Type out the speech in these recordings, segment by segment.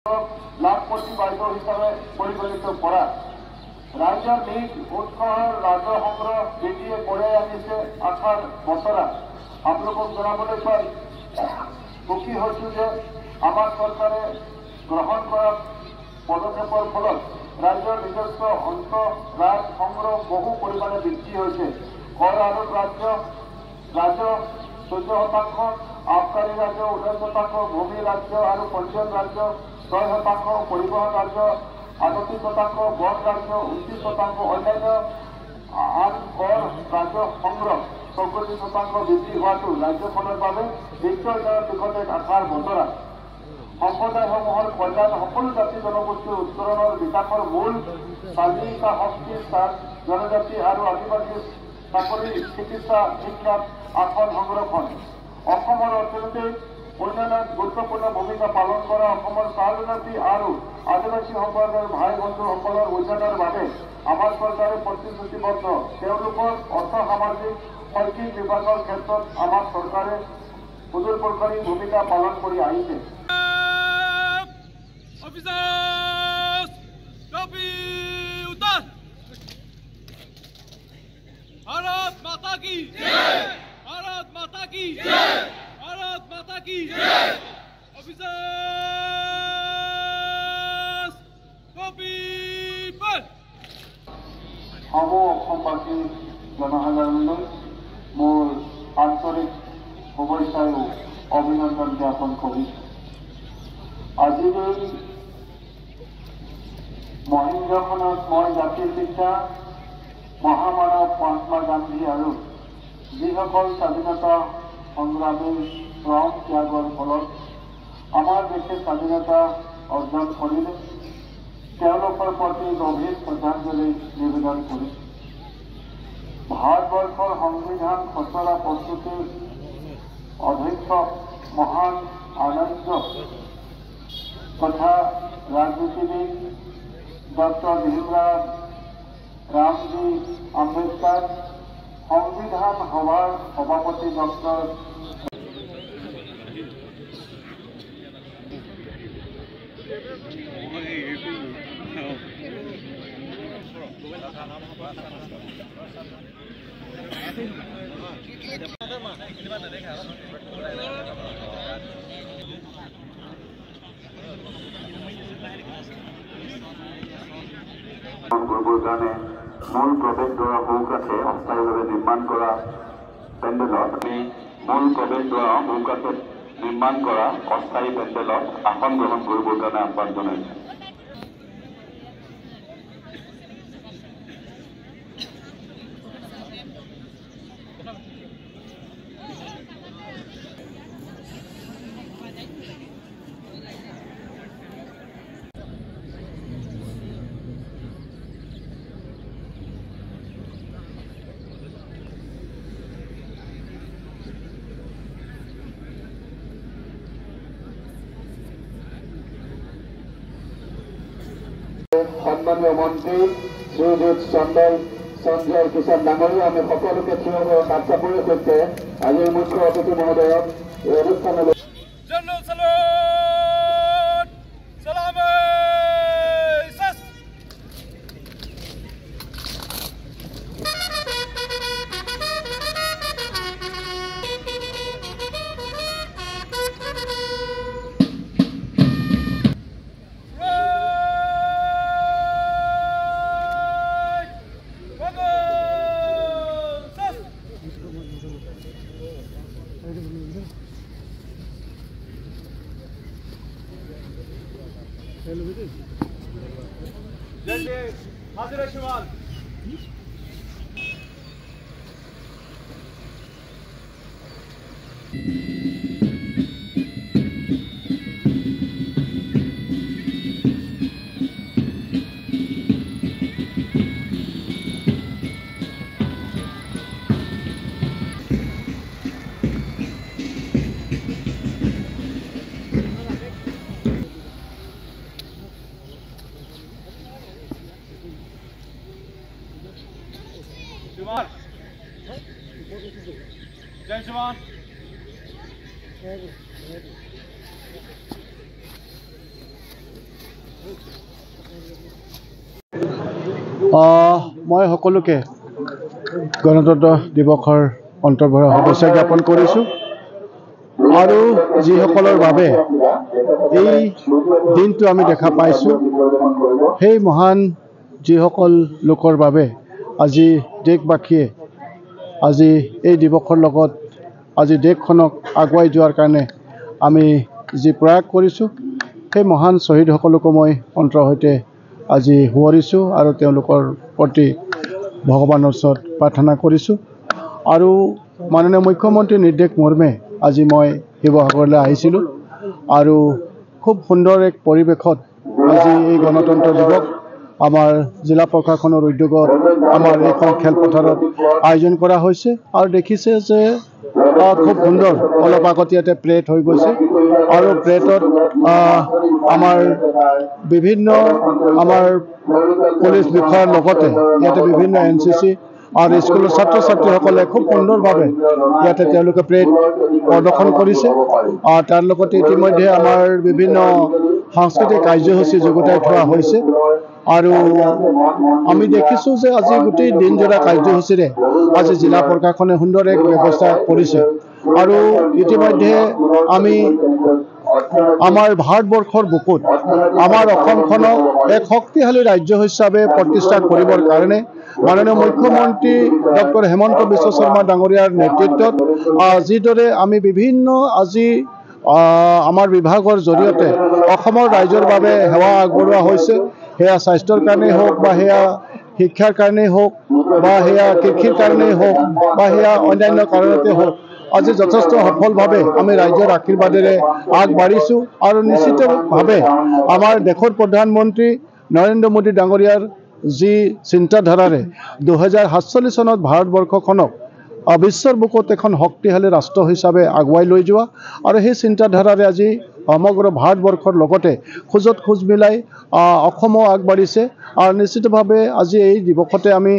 লাখপতি বাইদেউ হিচাপে পৰিগণিত কৰা ৰাইজৰ নিজ উৎসাহৰ ৰাজহ সংগ্ৰহ বিধিয়ে কঢ়িয়াই আনিছে আশাৰ বতৰা। আপোনালোকক জনাবলৈ পাই সুখী হৈছো যে আমাৰ চৰকাৰে গ্ৰহণ কৰা পদক্ষেপৰ ফলত ৰাইজৰ নিজস্ব ৰাজ সংগ্ৰহ বহু পৰিমাণে বৃদ্ধি হৈছে। কৰ আৰু ৰাজহ 14%, আবকাৰী ৰাজ্য 19%, ভূমি ৰাজ্য আৰু পঞ্চায়ত ৰাজ্য 6%, পৰিবহণ ৰাজ্য 38%, বন ৰাজ্য 29%, অন্যান্য আন কৰ ৰাজহ সংগ্ৰহ 34% বৃদ্ধি হোৱাটো ৰাজ্যখনৰ বাবে নিশ্চয়তাৰ দিশতে আশাৰ বতৰা। সম্প্ৰদায়সমূহৰ কল্যাণ, সকলো জাতি জনগোষ্ঠীৰ উত্তৰণৰ বিকাশৰ মূল স্বাধীনতা শক্তি জনজাতি আৰু আদিবাসী চাকৰি, চিকিৎসা, শিক্ষাত আসন সংৰক্ষণ। অসমৰ অৰ্থনৈতিক উন্নয়নত গুৰুত্বপূৰ্ণ ভূমিকা পালন কৰা অসমৰ চাহ জনজাতি আৰু আদিবাসী সম্প্ৰদায়ৰ ভাই বন্ধুসকলৰ উন্নয়নৰ বাবে আমাৰ চৰকাৰে প্ৰতিশ্ৰুতিবদ্ধ। তেওঁলোকৰ অৰ্থ, সামাজিক, শৈক্ষিক বিভাগৰ ক্ষেত্ৰত আমাৰ চৰকাৰে সুদূৰপ্ৰসাৰী ভূমিকা পালন কৰি আহিছে। भारत माता की जय, भारत माता की जय, भारत माता की जय। অফিসার্স কপিপল সমূহ অসমবাসী জনসাধাৰণলৈ মোৰ আন্তৰিক শুভেচ্ছা আৰু অভিনন্দন জ্ঞাপন কৰিছোঁ। আজিৰ এই মহেন্দ্ৰখনত মই জাতিৰ পিতা মহামানৱ মহাত্মা গান্ধী আৰু যিসকল স্বাধীনতা সংগ্ৰামী শ্ৰম ত্যাগৰ ফলত আমাৰ দেশে স্বাধীনতা অৰ্জন কৰিলে তেওঁলোকৰ প্ৰতি গভীৰ শ্ৰদ্ধাঞ্জলি নিবেদন কৰিছোঁ। ভাৰতবৰ্ষৰ সংবিধান খচৰা প্ৰস্তুতিৰ অধ্যক্ষ মহান আনন্দ তথা ৰাজনীতিবিদ ডক্টৰ ভীমৰাও ৰামজী আম্বেদকাৰ, সংবিধান সভাৰ সভাপতি ডক্টৰ কৰিবৰ কাৰণে মূল প্ৰৱেশদ্বাৰ সৌকাঠে অস্থায়ীভাৱে নিৰ্মাণ কৰা পেণ্ডেলত মূল প্ৰৱেশদ্বাৰ সৌকাঠে নিৰ্মাণ কৰা অস্থায়ী পেণ্ডেলত আসন গ্ৰহণ কৰিবৰ কাৰণে আহ্বান জনাইছে। সন্মানীয় মন্ত্ৰী শ্ৰীযুত সঞ্জয় কিষাণ ডাঙৰীয়া, আমি সকলোকে থিয় হৈ হাত চাপৰিৰ সৈতে আজিৰ মুখ্য অতিথি মহোদয়ক এই অনুষ্ঠানলৈ হাজিৰা সমান जय जवान। মই সকলোকে গণতন্ত্ৰ দিৱসৰ অন্তৰ্ভৰা শুভেচ্ছা জ্ঞাপন কৰিছোঁ আৰু যিসকলৰ বাবে এই দিনটো আমি দেখা পাইছোঁ সেই মহান যিসকল লোকৰ বাবে আজি দেশবাসীয়ে আজি এই দিৱসৰ লগত আজি দেশখনক আগুৱাই যোৱাৰ কাৰণে আমি যি প্ৰয়াস কৰিছোঁ সেই মহান শ্বহীদসকলকো মই অন্তৰৰ সৈতে আজি সোঁৱৰিছোঁ আৰু তেওঁলোকৰ প্ৰতি ভগৱানৰ ওচৰত প্ৰাৰ্থনা কৰিছোঁ আৰু মাননীয় মুখ্যমন্ত্ৰীৰ নিৰ্দেশ মৰ্মে আজি মই শিৱসাগৰলৈ আহিছিলোঁ আৰু খুব সুন্দৰ এক পৰিৱেশত আজি এই গণতন্ত্ৰ দিৱস আমাৰ জিলা প্ৰশাসনৰ উদ্যোগত আমাৰ এইখন খেলপথাৰত আয়োজন কৰা হৈছে আৰু দেখিছে যে খুব সুন্দৰ অলপ আগত ইয়াতে প্লেট হৈ গৈছে আৰু প্লেটত আমাৰ বিভিন্ন আমাৰ পুলিচ বিষয়াৰ লগতে ইয়াতে বিভিন্ন NCC আৰু স্কুলৰ ছাত্ৰ ছাত্ৰীসকলে খুব সুন্দৰভাৱে ইয়াতে তেওঁলোকে প্লেট প্ৰদৰ্শন কৰিছে আৰু তাৰ লগতে ইতিমধ্যে আমাৰ বিভিন্ন সাংস্কৃতিক কাৰ্যসূচী যুগুতাই থোৱা হৈছে আৰু আমি দেখিছোঁ যে আজি গোটেই দিনজোৰা কাৰ্যসূচীৰে আজি জিলা প্ৰশাসনে সুন্দৰ এক ব্যৱস্থা কৰিছে আৰু ইতিমধ্যে আমি আমাৰ ভাৰতবৰ্ষৰ বুকুত আমাৰ অসমখনক এক শক্তিশালী ৰাজ্য হিচাপে প্ৰতিষ্ঠা কৰিবৰ কাৰণে মাননীয় মুখ্যমন্ত্ৰী ডক্টৰ হেমন্ত বিশ্ব শৰ্মা ডাঙৰীয়াৰ নেতৃত্বত যিদৰে আমি বিভিন্ন আজি আমাৰ বিভাগৰ জৰিয়তে অসমৰ ৰাইজৰ বাবে সেৱা আগবঢ়োৱা হৈছে সেয়া স্বাস্থ্যৰ কাৰণেই হওক বা সেয়া শিক্ষাৰ কাৰণেই হওক বা সেয়া কৃষিৰ কাৰণেই হওক বা সেয়া অন্যান্য কাৰণতে হওক আজি যথেষ্ট সফলভাৱে আমি ৰাজ্যৰ আশীৰ্বাদেৰে আগবাঢ়িছোঁ আৰু নিশ্চিতভাৱে আমাৰ দেশৰ প্ৰধানমন্ত্ৰী নৰেন্দ্ৰ মোদী ডাঙৰীয়াৰ যি চিন্তাধাৰাৰে 2047 চনত ভাৰতবৰ্ষখনক বিশ্বৰ বুকুত এখন শক্তিশালী ৰাষ্ট্ৰ হিচাপে আগুৱাই লৈ যোৱা আৰু সেই চিন্তাধাৰাৰে আজি সমগ্ৰ ভাৰতবৰ্ষৰ লগতে খোজত খোজ মিলাই অসমো আগবাঢ়িছে আৰু নিশ্চিতভাৱে আজি এই দিৱসতে আমি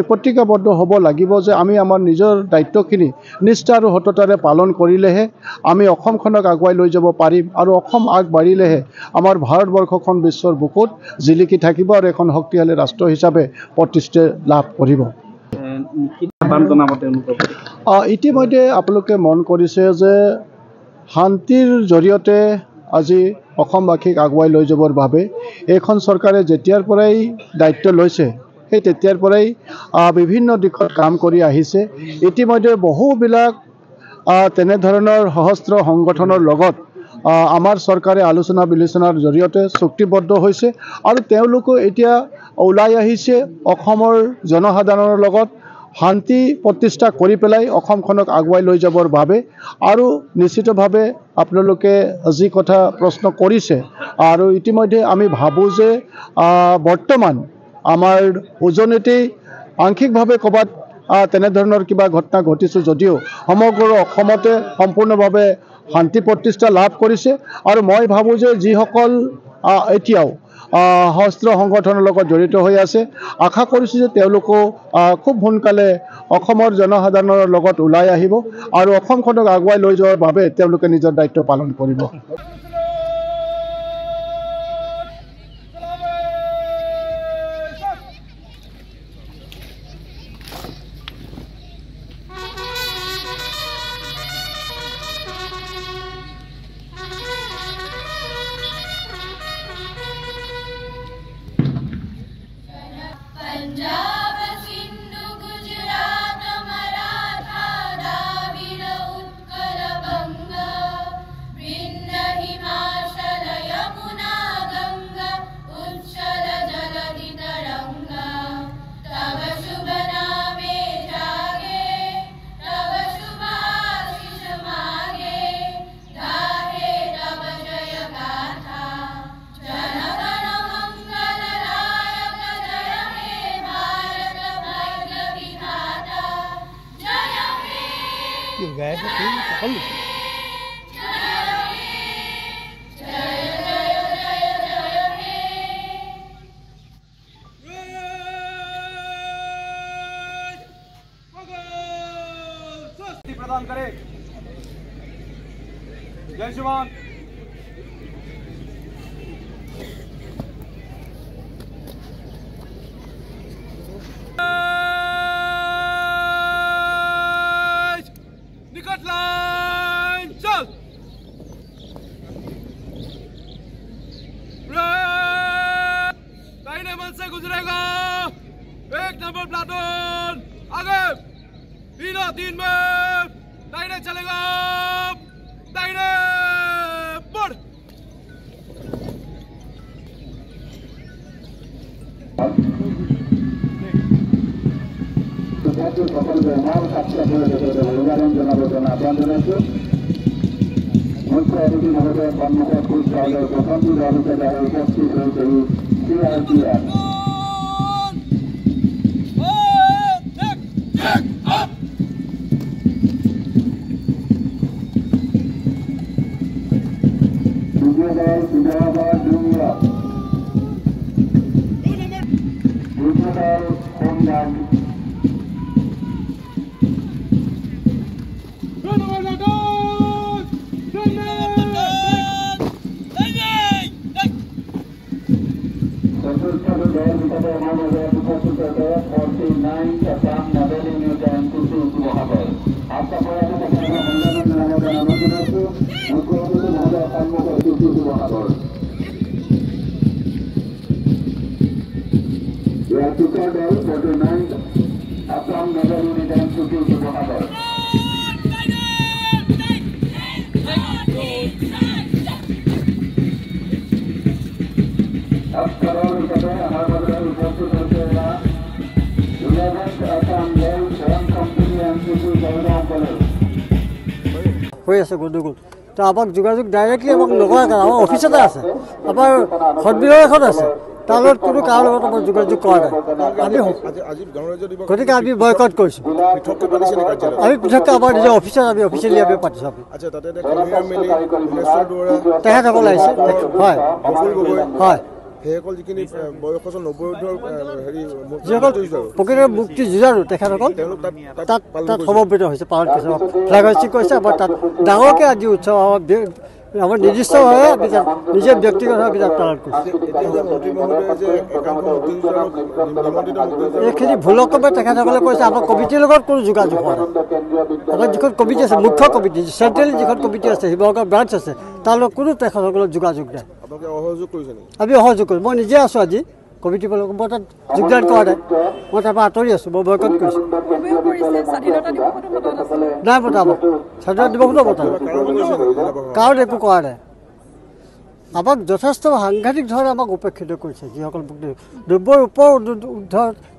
প্ৰতিজ্ঞাবদ্ধ হ'ব লাগিব যে আমি আমাৰ নিজৰ দায়িত্বখিনি নিষ্ঠা আৰু সততাৰে পালন কৰিলেহে আমি অসমখনক আগুৱাই লৈ যাব পাৰিম আৰু অসম আগবাঢ়িলেহে আমাৰ ভাৰতবৰ্ষখন বিশ্বৰ বুকুত জিলিকি থাকিব আৰু এখন শক্তিশালী ৰাষ্ট্ৰ হিচাপে প্ৰতিষ্ঠা লাভ কৰিব ইতিমধ্যে আপোনালোকে মন কৰিছে যে শান্তিৰ জৰিয়তে আজি অসমবাসীক আগুৱাই লৈ যাবৰ বাবে এইখন চৰকাৰে যেতিয়াৰ পৰাই দায়িত্ব লৈছে সেই তেতিয়াৰ পৰাই বিভিন্ন দিশত কাম কৰি আহিছে ইতিমধ্যে বহুবিলাক তেনেধৰণৰ সশস্ত্ৰ সংগঠনৰ লগত আমাৰ চৰকাৰে আলোচনা বিলোচনাৰ জৰিয়তে চুক্তিবদ্ধ হৈছে আৰু তেওঁলোকো এতিয়া ওলাই আহিছে অসমৰ জনসাধাৰণৰ লগত শান্তি প্ৰতিষ্ঠা কৰি পেলাই অসমখনক আগুৱাই লৈ যাবৰ বাবে আৰু নিশ্চিতভাৱে আপোনালোকে যি কথা প্ৰশ্ন কৰিছে আৰু ইতিমধ্যে আমি ভাবোঁ যে বৰ্তমান আমাৰ উজনিতেই আংশিকভাৱে ক'ৰবাত তেনেধৰণৰ কিবা ঘটনা ঘটিছে যদিও সমগ্ৰ অসমতে সম্পূৰ্ণভাৱে শান্তি প্ৰতিষ্ঠা লাভ কৰিছে আৰু মই ভাবোঁ যে যিসকল এতিয়াও সশস্ত্ৰ সংগঠনৰ লগত জড়িত হৈ আছে আশা কৰিছোঁ যে তেওঁলোকো খুব সোনকালে অসমৰ জনসাধাৰণৰ লগত ওলাই আহিব আৰু অসমখনক আগুৱাই লৈ যোৱাৰ বাবে তেওঁলোকে নিজৰ দায়িত্ব পালন কৰিব पंजाब सिंधु गुजरात मराठा द्राविड़ उत्कल बंग विंध्य हिमाचल यमुना गंगा उच्चल जलधि तरंगा तव शुभ नामे जागे तव शुभ आशीष मागे गाहे तव जय गाथा जन गण मंगल दायक जय हे भारत भाग्य विधाता जय हे जय जय प्रदान करे जय जवान गुजरेगा 1 नंबर प्लाटून आगे 3 में दाहिने चलेगा दाहिने बढ़ मुख्य अतिथि महोदय सम्मुख कुचबिहार प्रथम दलका उपस्थित रहेको सीआरपीएफ হৈ আছে গণ্ডগোল তো আমাক যোগাযোগ ডাইৰেক্টলি আমাক নকৰাৰ কাৰণে আমাৰ অফিচতে আছে আমাৰ সদবিলৰ এখন আছে তাৰ লগত কোনো কাৰো লগত আমাৰ যোগাযোগ কৰা নাই আমি গতিকে আমি বয়কট কৰিছোঁ আমি পৃথককৈ আমাৰ নিজৰ অফিচত আমি অফিচিয়েলি আমি পাতিছোঁ আমি তেখেতসকল আহিছে হয় হয় প্ৰকৃত মুক্তি যুঁজাৰু তেখেতসকল তাত সমবেত হৈছে পালন কৰিছে ফ্লেগ হোষ্টিং কৰিছে আমাৰ তাত ডাঙৰকৈ আজি উৎসৱ আমাৰ নিৰ্দিষ্টভাৱে আমি তাত নিজে ব্যক্তিগতভাৱে তাত পালন কৰিছোঁ এইখিনি ভুলক্ৰমে তেখেতসকলে কৈছে আমাৰ কমিটিৰ লগত কোনো যোগাযোগ হোৱা নাই আমাৰ যিখন কমিটি আছে মুখ্য কমিটি চেণ্ট্ৰেলি যিখন কমিটি আছে শিৱসাগৰ ব্ৰাঞ্চ আছে তাৰ লগত কোনো তেখেতসকলৰ যোগাযোগ নাই আমি অসহযোগ কৰিছোঁ মই নিজে আছোঁ আজি কমিটি মই তাত যোগদান কৰা নাই মই তাৰপৰা আঁতৰি আছোঁ মই বয়কট কৰিছোঁ নাই পতা আমাক স্বাধীনতা দিৱসতো পতা কাৰণ একো কৰা নাই আমাক যথেষ্ট সাংঘাতিক ধৰণে আমাক উপেক্ষিত কৰিছে যিসকল দ্ৰব্যৰ ওপৰত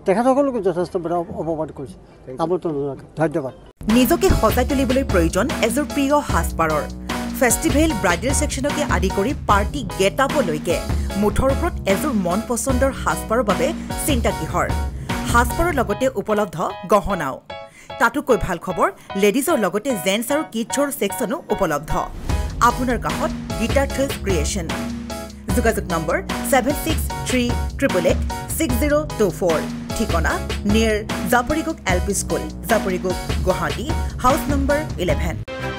তেখেতসকলকো যথেষ্ট অপমান কৰিছে আমন্ত্ৰণ জনাকৈ ধন্যবাদ নিজকে সজাই তুলিবলৈ প্ৰয়োজন এযোৰ প্ৰিয় সাজপাৰৰ ফেষ্টিভেল ব্ৰাইডেল সেকশনকে আদি কৰি পাৰ্টি গেট আপলৈকে মুঠৰ ওপৰত এযোৰ মন পছন্দৰ সাজপাৰৰ বাবে চিন্তা কিহৰ সাজপাৰৰ লগতে উপলব্ধ গহনাও তাতোকৈ ভাল খবৰ লেডিজৰ লগতে জেন্টছ আৰু কিডছৰ সেকশনো উপলব্ধ আপোনাৰ কাষত গিটাৰ থিলছ ক্ৰিয়েশ্যন যোগাযোগ নম্বৰ 7638886024 ঠিকনা near Japorigog LP school Japorigog Guwahati house number 11